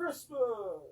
Christmas!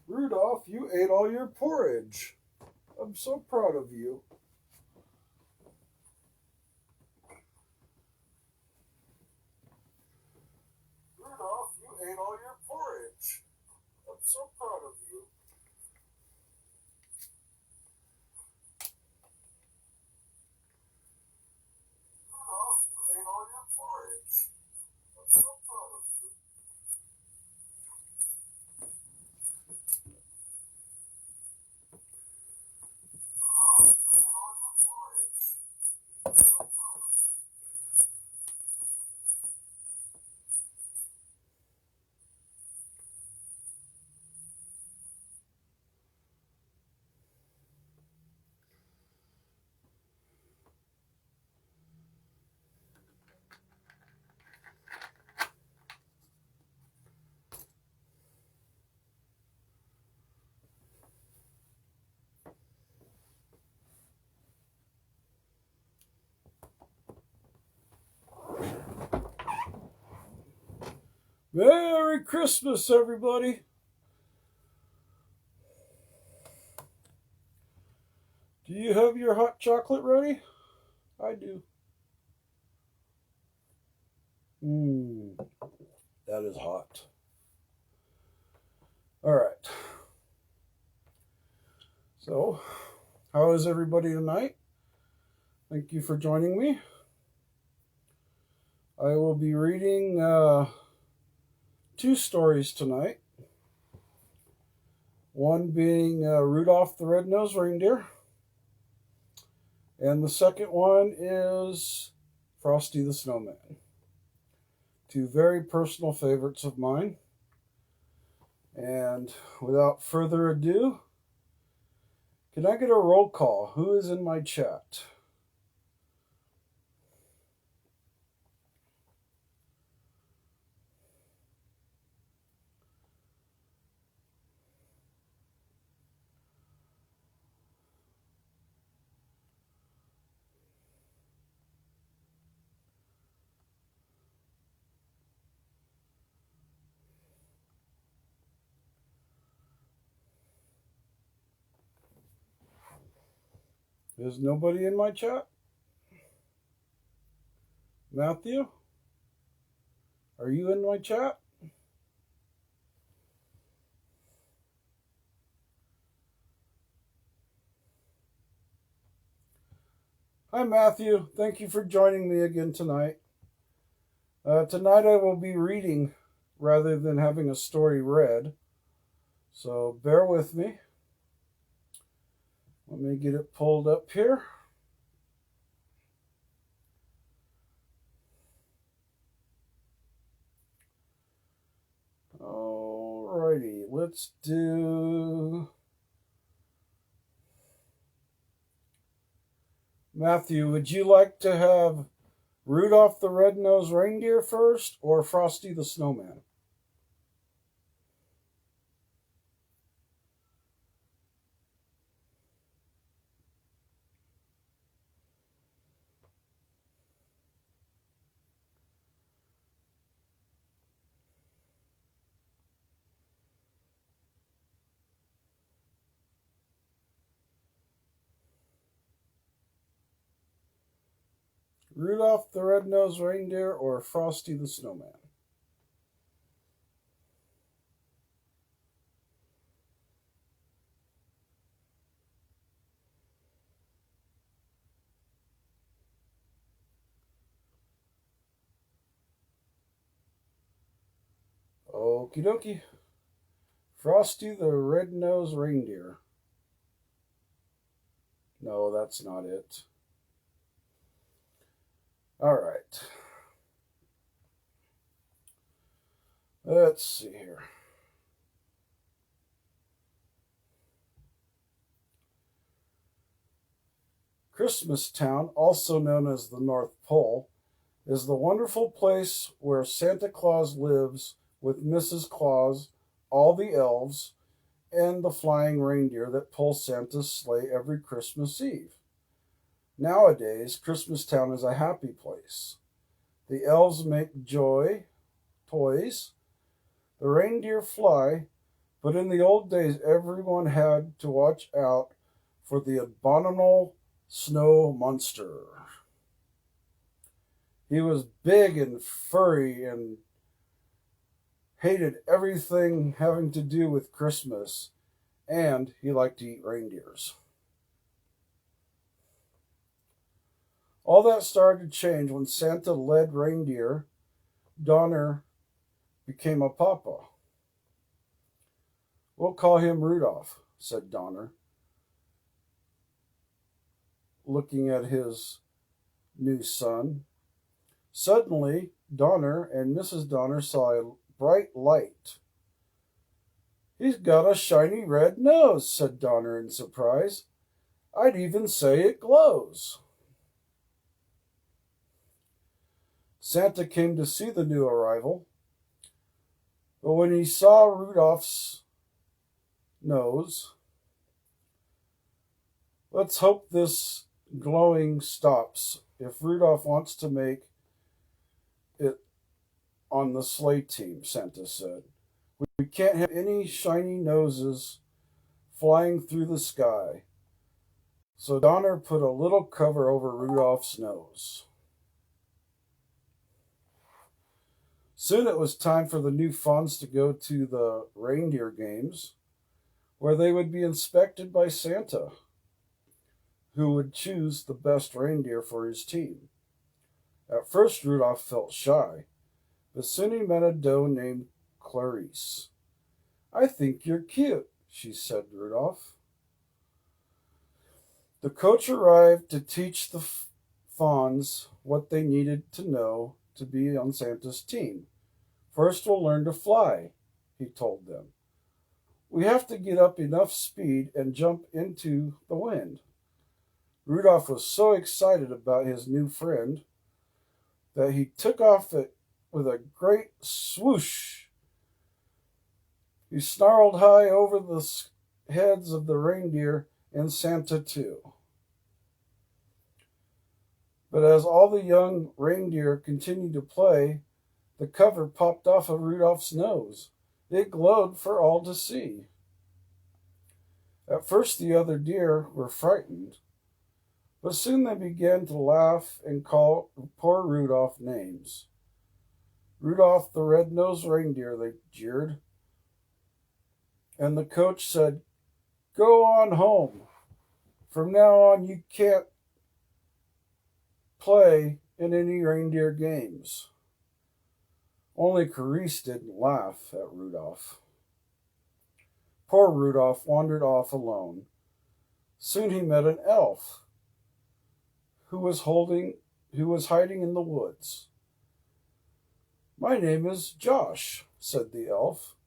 Rudolph, you ate all your porridge. I'm so proud of you. Rudolph, you ate all your porridge. I'm so proud of you. Rudolph, you ate all your porridge. I'm so proud of you. Rudolph, you ate all your porridge. I'm so proud of you. Merry Christmas, everybody. Do you have your hot chocolate ready? I do. Mmm, that is hot. All right. So, how is everybody tonight? Thank you for joining me. I will be reading two stories tonight. One being Rudolph the Red-Nosed Reindeer, and the second one is Frosty the Snowman. Two very personal favorites of mine. And without further ado, can I get a roll call? Who is in my chat? Is nobody in my chat? Matthew? Are you in my chat? Hi, Matthew. Thank you for joining me again tonight. Tonight I will be reading rather than having a story read. So bear with me. Let me get it pulled up here. Alrighty, let's do... Matthew, would you like to have Rudolph the Red-Nosed Reindeer first or Frosty the Snowman? Rudolph the Red-Nosed Reindeer or Frosty the Snowman? Okie dokie. Frosty the Red-Nosed Reindeer. No, that's not it. All right. Let's see here. Christmas Town, also known as the North Pole, is the wonderful place where Santa Claus lives with Mrs. Claus, all the elves, and the flying reindeer that pull Santa's sleigh every Christmas Eve. Nowadays, Christmas Town is a happy place. The elves make toys, the reindeer fly, but in the old days, everyone had to watch out for the abominable snow monster. He was big and furry and hated everything having to do with Christmas, and he liked to eat reindeers. All that started to change when Santa led reindeer. Donner became a papa. We'll call him Rudolph, said Donner, looking at his new son. Suddenly, Donner and Mrs. Donner saw a bright light. He's got a shiny red nose, said Donner in surprise. I'd even say it glows. Santa came to see the new arrival, but when he saw Rudolph's nose, let's hope this glowing stops if Rudolph wants to make it on the sleigh team, Santa said. We can't have any shiny noses flying through the sky. So Donner put a little cover over Rudolph's nose. Soon it was time for the new Fonz to go to the reindeer games, where they would be inspected by Santa, who would choose the best reindeer for his team. At first, Rudolph felt shy, but soon he met a doe named Clarice. I think you're cute, she said to Rudolph. The coach arrived to teach the Fonz what they needed to know to be on Santa's team. First, we'll learn to fly, he told them. We have to get up enough speed and jump into the wind. Rudolph was so excited about his new friend that he took off with a great swoosh. He snarled high over the heads of the reindeer and Santa too. But as all the young reindeer continued to play, the cover popped off of Rudolph's nose. It glowed for all to see. At first the other deer were frightened, But soon they began to laugh and call poor Rudolph names. Rudolph the red-nosed reindeer, they jeered. And the coach said, "Go on home. From now on, you can't play in any reindeer games." Only Clarice didn't laugh at Rudolph. Poor Rudolph wandered off alone. Soon he met an elf who was hiding in the woods. "My name is Josh," said the elf.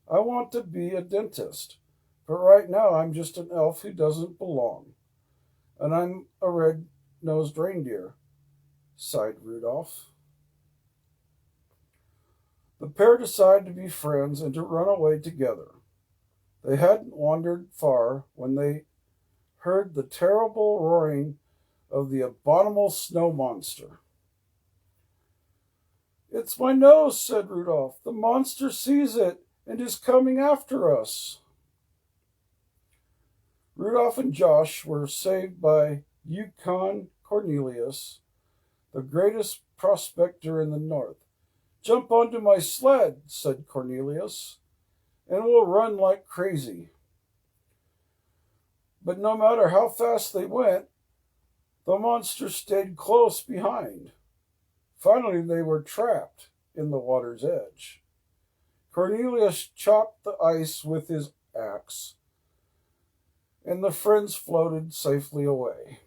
"I want to be a dentist, but right now I'm just an elf who doesn't belong. And I'm a red-nosed reindeer," sighed Rudolph. The pair decided to be friends and to run away together. They hadn't wandered far when they heard the terrible roaring of the abominable snow monster. "It's my nose," said Rudolph. "The monster sees it and is coming after us." Rudolph and Josh were saved by Yukon Cornelius, the greatest prospector in the north. "Jump onto my sled," said Cornelius, "and we'll run like crazy." But no matter how fast they went, the monster stayed close behind. Finally, they were trapped in the water's edge. Cornelius chopped the ice with his axe, and the friends floated safely away.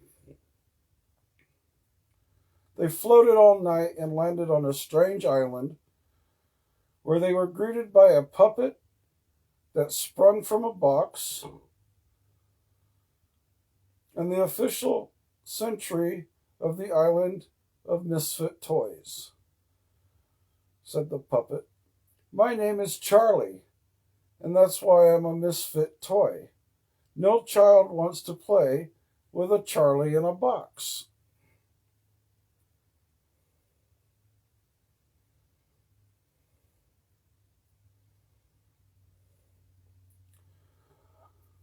They floated all night and landed on a strange island where they were greeted by a puppet that sprung from a box and the official sentry of the island of misfit toys. Said the puppet, "My name is Charlie, and that's why I'm a misfit toy. No child wants to play with a Charlie in a box."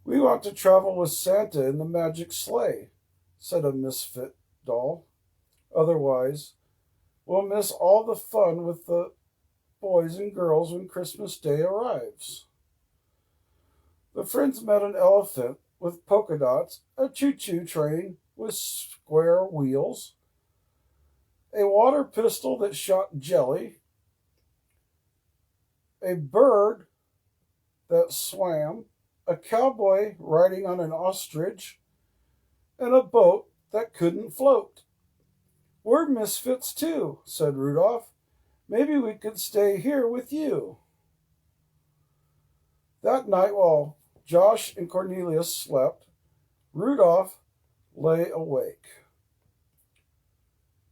"We want to travel with Santa in the magic sleigh," said a misfit doll. "Otherwise, we'll miss all the fun with the boys and girls when Christmas Day arrives." The friends met an elephant with polka dots, a choo-choo train with square wheels, a water pistol that shot jelly, a bird that swam, a cowboy riding on an ostrich, and a boat that couldn't float. "We're misfits too," said Rudolph. "Maybe we could stay here with you." That night, while Josh and Cornelius slept, Rudolph lay awake.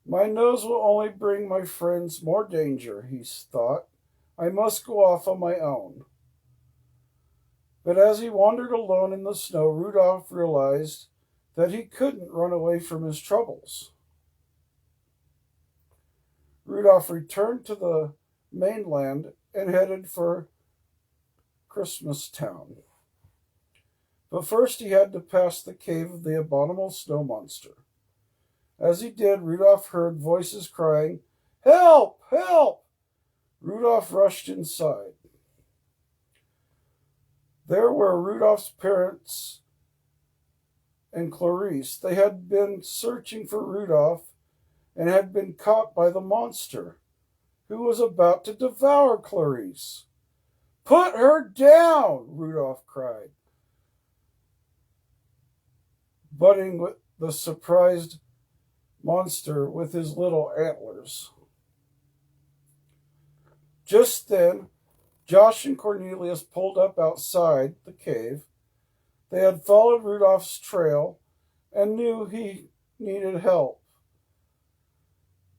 "My nose will only bring my friends more danger," he thought. "I must go off on my own." But as he wandered alone in the snow, Rudolph realized that he couldn't run away from his troubles. Rudolph returned to the mainland and headed for Christmas Town. But first he had to pass the cave of the abominable snow monster. As he did, Rudolph heard voices crying, "Help! Help!" Rudolph rushed inside. There were Rudolph's parents and Clarice. They had been searching for Rudolph and had been caught by the monster, who was about to devour Clarice. "Put her down!" Rudolph cried, butting with the surprised monster with his little antlers. Just then, Josh and Cornelius pulled up outside the cave. They had followed Rudolph's trail and knew he needed help.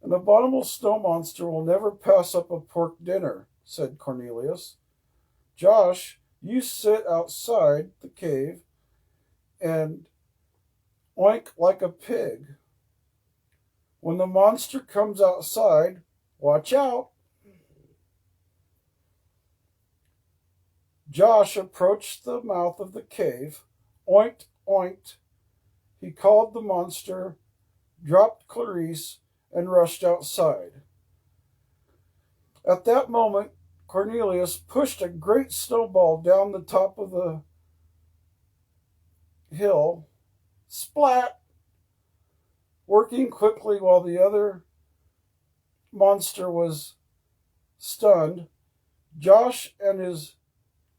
"An abominable snow monster will never pass up a pork dinner," said Cornelius. "Josh, you sit outside the cave and oink like a pig. When the monster comes outside, watch out." Josh approached the mouth of the cave, oinked, oinked He called the monster, dropped Clarice, and rushed outside. At that moment, Cornelius pushed a great snowball down the top of the hill. Splat! Working quickly while the other monster was stunned, Josh and his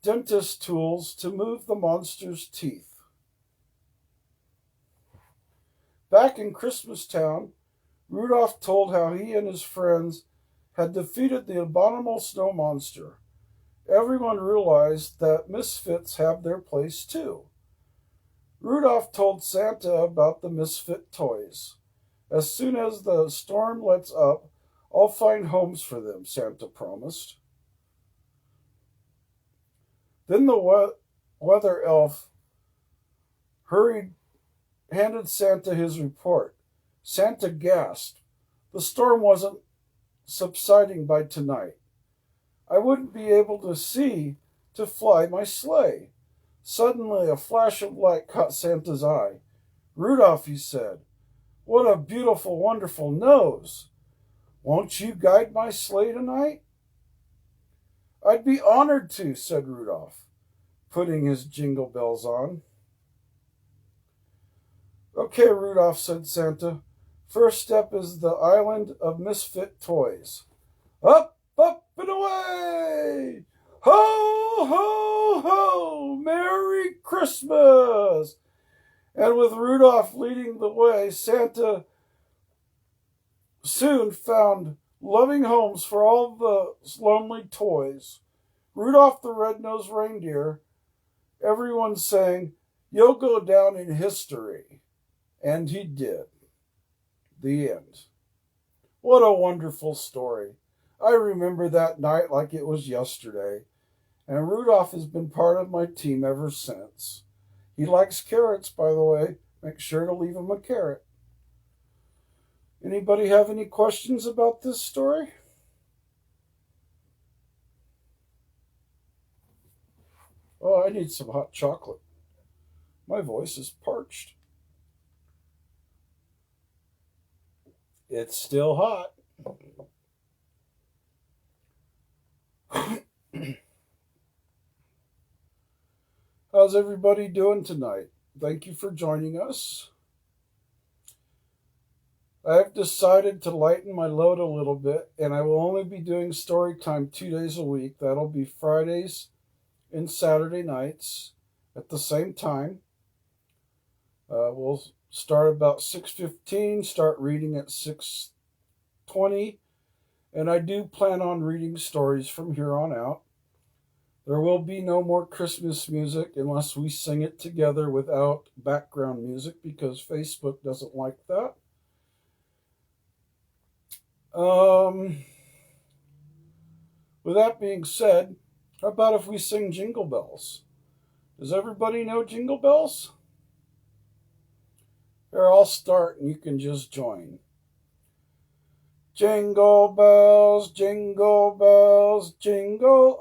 dentist tools to move the monster's teeth. Back in Christmas Town, Rudolph told how he and his friends had defeated the abominable snow monster. Everyone realized that misfits have their place too. Rudolph told Santa about the misfit toys. As soon as the storm lets up, I'll find homes for them, Santa promised. Then the weather elf handed Santa his report. Santa gasped. The storm wasn't subsiding by tonight. I wouldn't be able to fly my sleigh. Suddenly, a flash of light caught Santa's eye. Rudolph, he said, what a beautiful, wonderful nose. Won't you guide my sleigh tonight? I'd be honored to, said Rudolph, putting his jingle bells on. Okay, Rudolph, said Santa. First step is the island of misfit toys. Up, up, and away! Ho, ho, ho! Merry Christmas! And with Rudolph leading the way, Santa soon found loving homes for all the lonely toys. Rudolph the Red-Nosed Reindeer, everyone sang, you'll go down in history. And he did. The end. What a wonderful story. I remember that night like it was yesterday. And Rudolph has been part of my team ever since. He likes carrots, by the way. Make sure to leave him a carrot. Anybody have any questions about this story? Oh, I need some hot chocolate. My voice is parched. It's still hot. How's everybody doing tonight? Thank you for joining us. I've decided to lighten my load a little bit, and I will only be doing story time 2 days a week. That'll be Fridays and Saturday nights at the same time. We'll start about 6:15, start reading at 6:20, and I do plan on reading stories from here on out. There will be no more Christmas music unless we sing it together without background music because Facebook doesn't like that. With that being said, how about if we sing Jingle Bells? Does everybody know Jingle Bells? Here, I'll start and you can just join. Jingle bells, jingle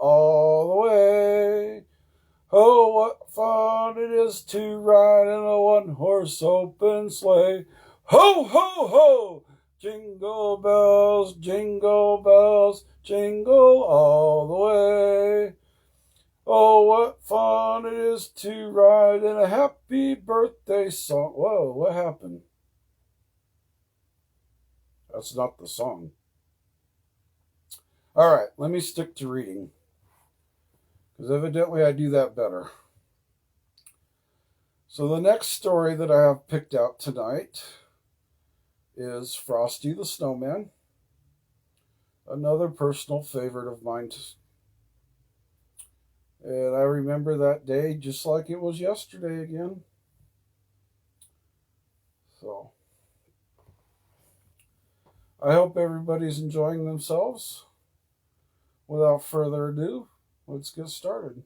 all the way. Oh, what fun it is to ride in a one-horse open sleigh. Ho, ho, ho! Jingle bells, jingle all the way. Oh, what fun it is to ride in a happy birthday song. Whoa, what happened? That's not the song. All right, let me stick to reading. Because evidently I do that better. So the next story that I have picked out tonight is Frosty the Snowman. Another personal favorite of mine. And I remember that day just like it was yesterday again. So I hope everybody's enjoying themselves. Without further ado, let's get started.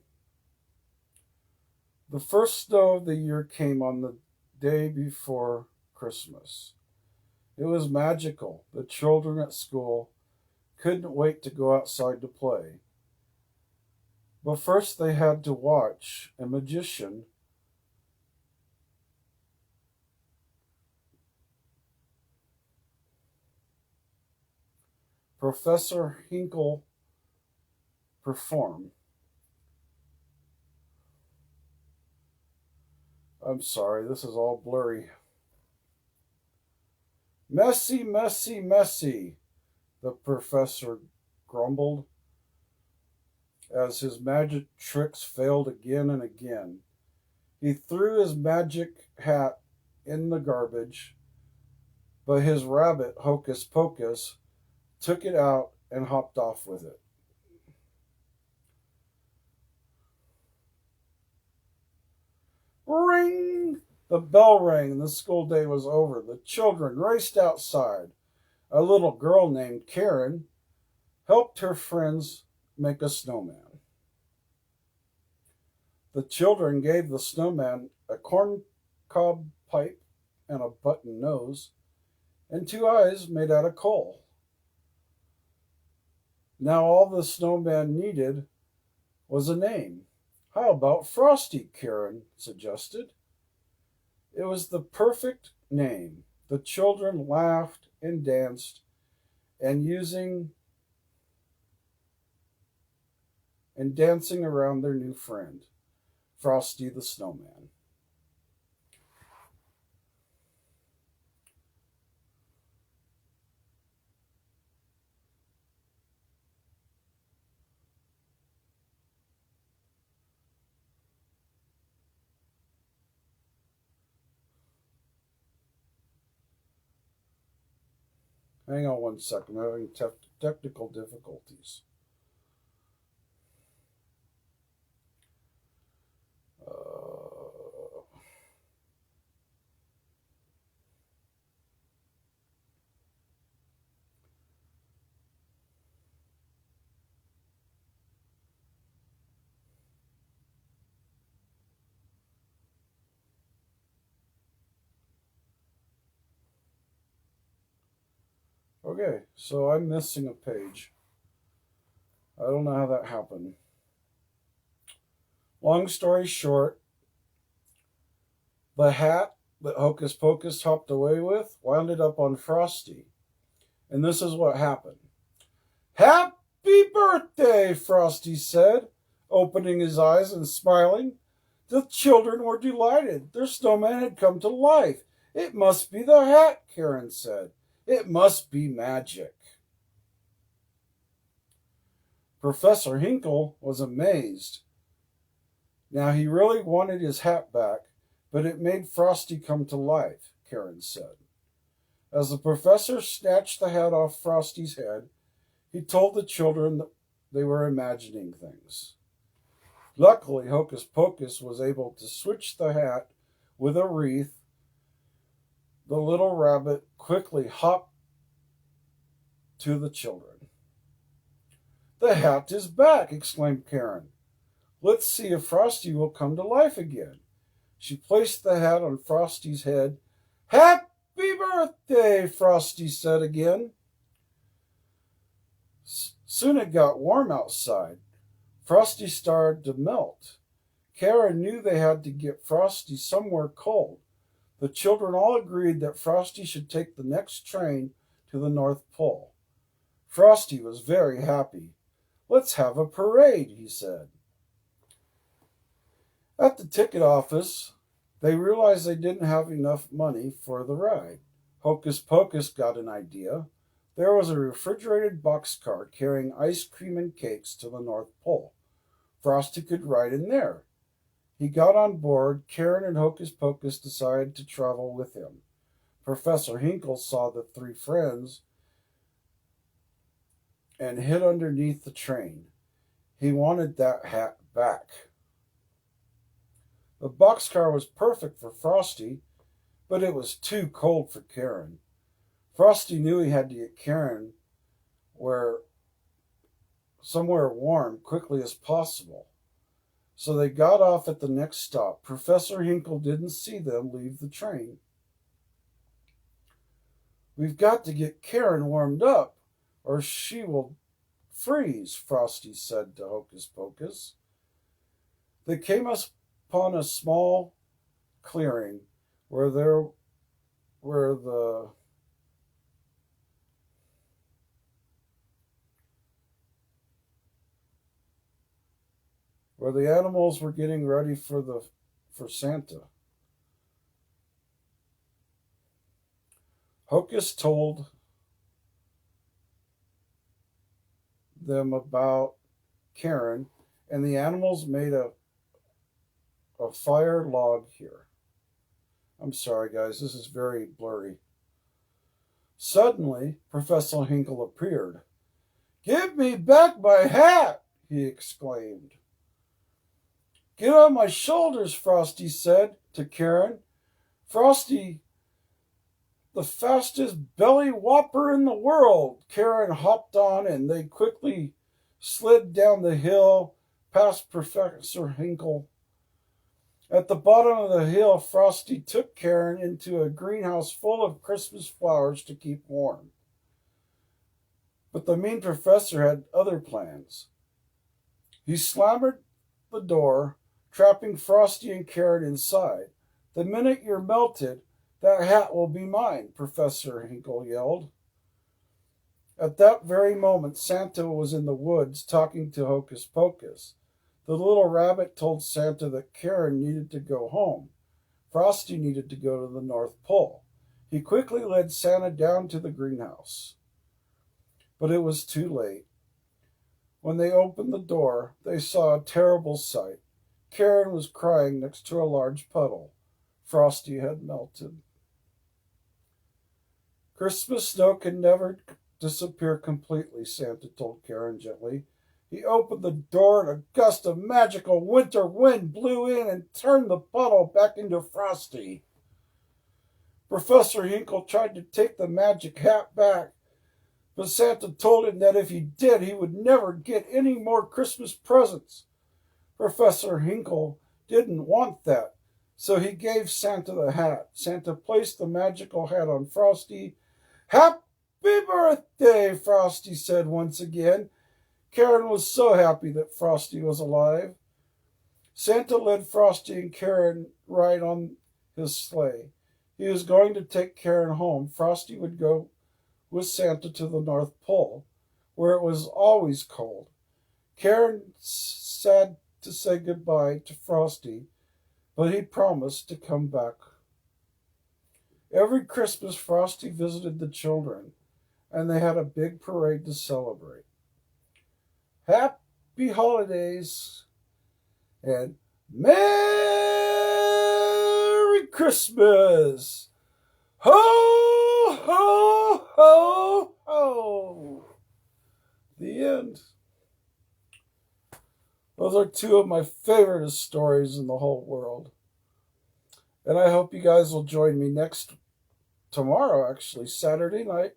The first snow of the year came on the day before Christmas. It was magical. The children at school couldn't wait to go outside to play. But first they had to watch a magician Professor Hinkle perform. I'm sorry, this is all blurry. Messy, messy, messy, the professor grumbled as his magic tricks failed again and again. He threw his magic hat in the garbage, but his rabbit, Hocus Pocus, took it out and hopped off with it. Ring! The bell rang and the school day was over. The children raced outside. A little girl named Karen helped her friends make a snowman. The children gave the snowman a corncob pipe and a button nose and two eyes made out of coal. Now all the snowman needed was a name. How about Frosty? Karen suggested. It was the perfect name. The children laughed and danced and dancing around their new friend, Frosty the Snowman. Hang on one second, I'm having technical difficulties. Okay, so I'm missing a page. I don't know how that happened. Long story short, the hat that Hocus Pocus hopped away with wound up on Frosty. And this is what happened. Happy birthday, Frosty said, opening his eyes and smiling. The children were delighted. Their snowman had come to life. It must be the hat, Karen said. It must be magic. Professor Hinkle was amazed. Now he really wanted his hat back, but it made Frosty come to life, Karen said. As the professor snatched the hat off Frosty's head, he told the children that they were imagining things. Luckily, Hocus Pocus was able to switch the hat with a wreath. The little rabbit quickly hopped to the children. The hat is back, exclaimed Karen. Let's see if Frosty will come to life again. She placed the hat on Frosty's head. Happy birthday, Frosty said again. Soon it got warm outside. Frosty started to melt. Karen knew they had to get Frosty somewhere cold. The children all agreed that Frosty should take the next train to the North Pole. Frosty was very happy. Let's have a parade, he said. At the ticket office, they realized they didn't have enough money for the ride. Hocus Pocus got an idea. There was a refrigerated boxcar carrying ice cream and cakes to the North Pole. Frosty could ride in there. He got on board. Karen and Hocus Pocus decided to travel with him. Professor Hinkle saw the three friends and hid underneath the train. He wanted that hat back. The boxcar was perfect for Frosty, but it was too cold for Karen. Frosty knew he had to get Karen somewhere warm quickly as possible. So they got off at the next stop. Professor Hinkle didn't see them leave the train. We've got to get Karen warmed up, or she will freeze, Frosty said to Hocus Pocus. They came upon a small clearing where the where the animals were getting ready for Santa. Hocus told them about Karen, and the animals made a fire log here. I'm sorry, guys, this is very blurry. Suddenly, Professor Hinkle appeared. "Give me back my hat!" he exclaimed. "Get on my shoulders," Frosty said to Karen. "Frosty, the fastest belly whopper in the world." Karen hopped on, and they quickly slid down the hill past Professor Hinkle. At the bottom of the hill, Frosty took Karen into a greenhouse full of Christmas flowers to keep warm. But the mean professor had other plans. He slammed the door, trapping Frosty and Karen inside. "The minute you're melted, that hat will be mine," Professor Hinkle yelled. At that very moment, Santa was in the woods talking to Hocus Pocus. The little rabbit told Santa that Karen needed to go home. Frosty needed to go to the North Pole. He quickly led Santa down to the greenhouse. But it was too late. When they opened the door, they saw a terrible sight. Karen was crying next to a large puddle. Frosty had melted. "Christmas snow can never disappear completely," Santa told Karen gently. He opened the door, and a gust of magical winter wind blew in and turned the puddle back into Frosty. Professor Hinkle tried to take the magic hat back, but Santa told him that if he did, he would never get any more Christmas presents. Professor Hinkle didn't want that, so he gave Santa the hat. Santa placed the magical hat on Frosty. "Happy birthday," Frosty said once again. Karen was so happy that Frosty was alive. Santa led Frosty and Karen right on his sleigh. He was going to take Karen home. Frosty would go with Santa to the North Pole, where it was always cold. Karen sad to say goodbye to Frosty, but he promised to come back. Every Christmas, Frosty visited the children, and they had a big parade to celebrate. Happy holidays and Merry Christmas! Ho, ho, ho, ho! The end. Those are two of my favorite stories in the whole world. And I hope you guys will join me tomorrow, actually, Saturday night.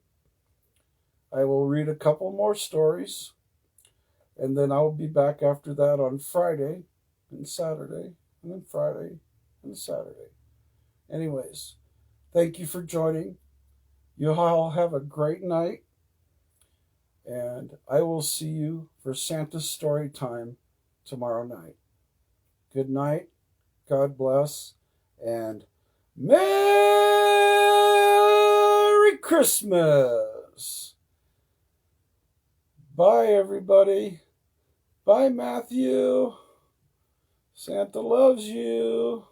I will read a couple more stories. And then I'll be back after that on Friday and Saturday, and then Friday and Saturday. Anyways, thank you for joining. You all have a great night. And I will see you for Santa's story time tomorrow night. Good night. God bless. And Merry Christmas. Bye, everybody. Bye, Matthew. Santa loves you.